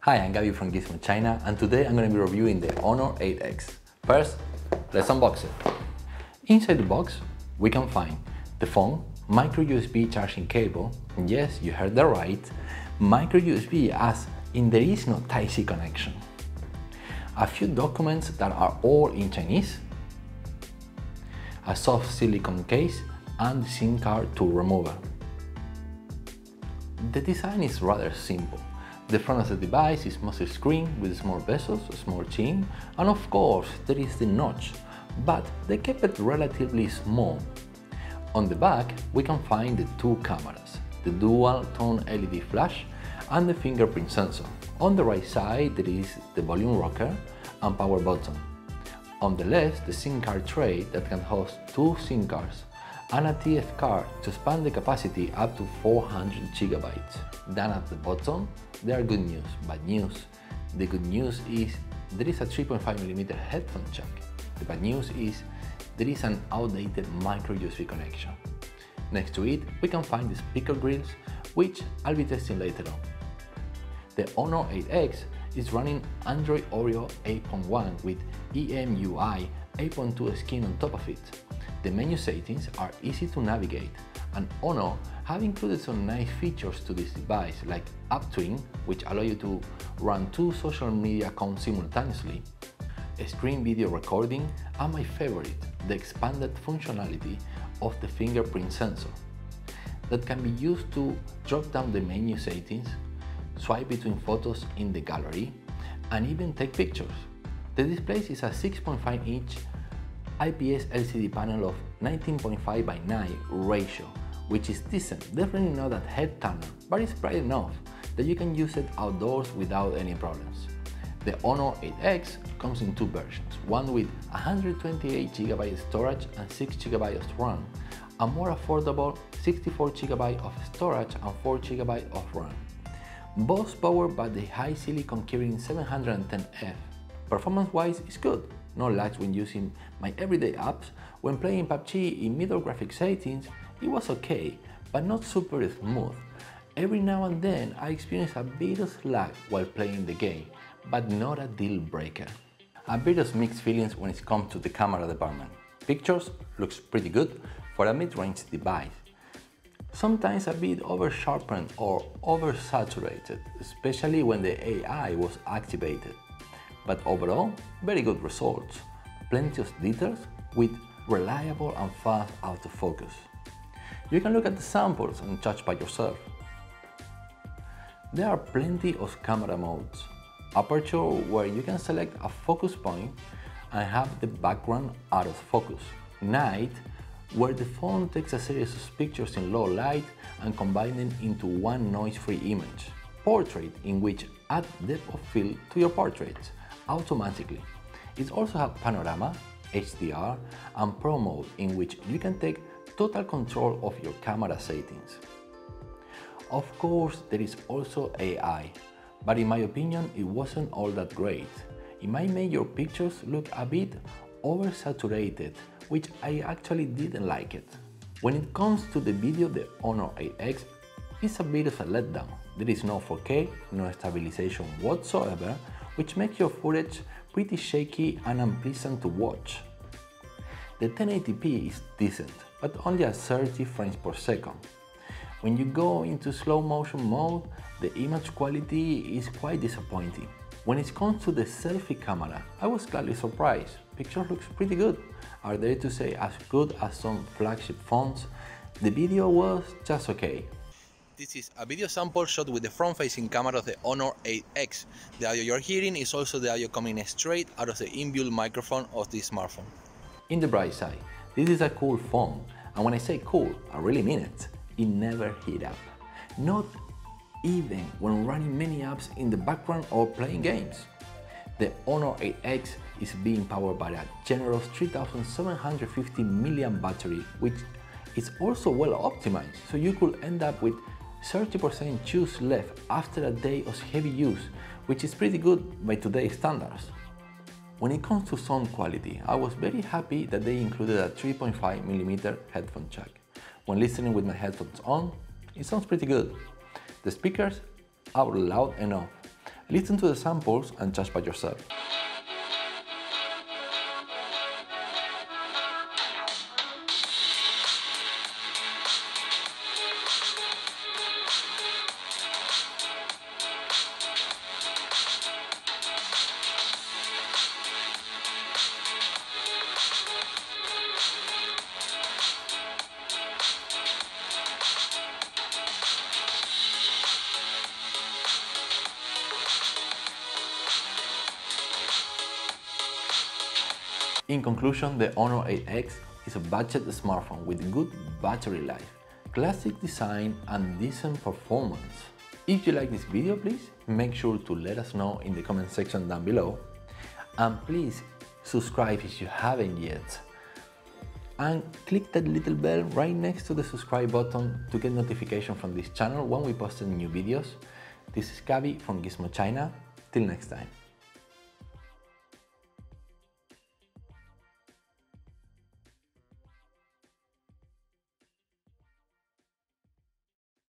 Hi, I'm Gabi from Gizmo China, and today I'm going to be reviewing the Honor 8X. First, let's unbox it. Inside the box, we can find the phone, micro USB charging cable, yes, you heard that right, micro USB as in there is no Type-C connection. A few documents that are all in Chinese, a soft silicone case, and the SIM card tool remover. The design is rather simple. The front of the device is mostly screen with small bezels, a small chin, and of course there is the notch, but they kept it relatively small. On the back we can find the two cameras, the dual tone LED flash and the fingerprint sensor. On the right side there is the volume rocker and power button. On the left, the SIM card tray that can host two SIM cards and a TF card to expand the capacity up to 400 GB. Then at the bottom, there are good news, bad news. The good news is there is a 3.5mm headphone jack. The bad news is there is an outdated micro USB connection. Next to it, we can find the speaker grills, which I'll be testing later on. The Honor 8X is running Android Oreo 8.1 with EMUI 8.2 skin on top of it. The menu settings are easy to navigate, and Honor have included some nice features to this device like Uptwin, which allow you to run two social media accounts simultaneously, screen video recording, and my favorite, the expanded functionality of the fingerprint sensor that can be used to drop down the menu settings, swipe between photos in the gallery, and even take pictures. The display is a 6.5-inch IPS LCD panel of 19.5 by 9 ratio, which is decent, definitely not that head turner, but it's bright enough that you can use it outdoors without any problems. The Honor 8X comes in two versions, one with 128GB storage and 6GB of RAM, a more affordable 64GB of storage and 4GB of RAM. Both powered by the high silicon Kirin 710F. Performance-wise, it's good. No lags when using my everyday apps. When playing PUBG in middle graphic settings, it was okay, but not super smooth. Every now and then I experience a bit of lag while playing the game, but not a deal breaker. A bit of mixed feelings when it comes to the camera department. Pictures looks pretty good for a mid-range device. Sometimes a bit over-sharpened or over-saturated, especially when the AI was activated. But overall, very good results. Plenty of details with reliable and fast autofocus. You can look at the samples and judge by yourself. There are plenty of camera modes. Aperture, where you can select a focus point and have the background out of focus. Night, where the phone takes a series of pictures in low light and combine them into one noise-free image. Portrait, in which add depth of field to your portraits automatically. It also has panorama, HDR, and Pro mode, in which you can take total control of your camera settings. Of course, there is also AI, but in my opinion, it wasn't all that great. It might make your pictures look a bit oversaturated, which I actually didn't like it. When it comes to the video, the Honor 8X is a bit of a letdown. There is no 4K, no stabilization whatsoever, which makes your footage pretty shaky and unpleasant to watch. The 1080p is decent, but only at 30 frames per second. When you go into slow motion mode, the image quality is quite disappointing. When it comes to the selfie camera, I was gladly surprised. Picture looks pretty good. Are they to say as good as some flagship phones? The video was just okay. This is a video sample shot with the front-facing camera of the Honor 8X. The audio you're hearing is also the audio coming straight out of the inbuilt microphone of this smartphone. In the bright side, this is a cool phone, and when I say cool, I really mean it. It never heat up. Not even when running many apps in the background or playing games. The Honor 8X is being powered by a generous 3750 mAh battery, which is also well optimized, so you could end up with 30% juice left after a day of heavy use, which is pretty good by today's standards. When it comes to sound quality, I was very happy that they included a 3.5mm headphone jack. When listening with my headphones on, it sounds pretty good. The speakers are loud enough, Listen to the samples and judge by yourself. In conclusion, the Honor 8X is a budget smartphone with good battery life, classic design and decent performance. If you like this video, please make sure to let us know in the comment section down below, and please subscribe if you haven't yet, and click that little bell right next to the subscribe button to get notification from this channel when we post new videos. This is Gabi from Gizmo China. Till next time.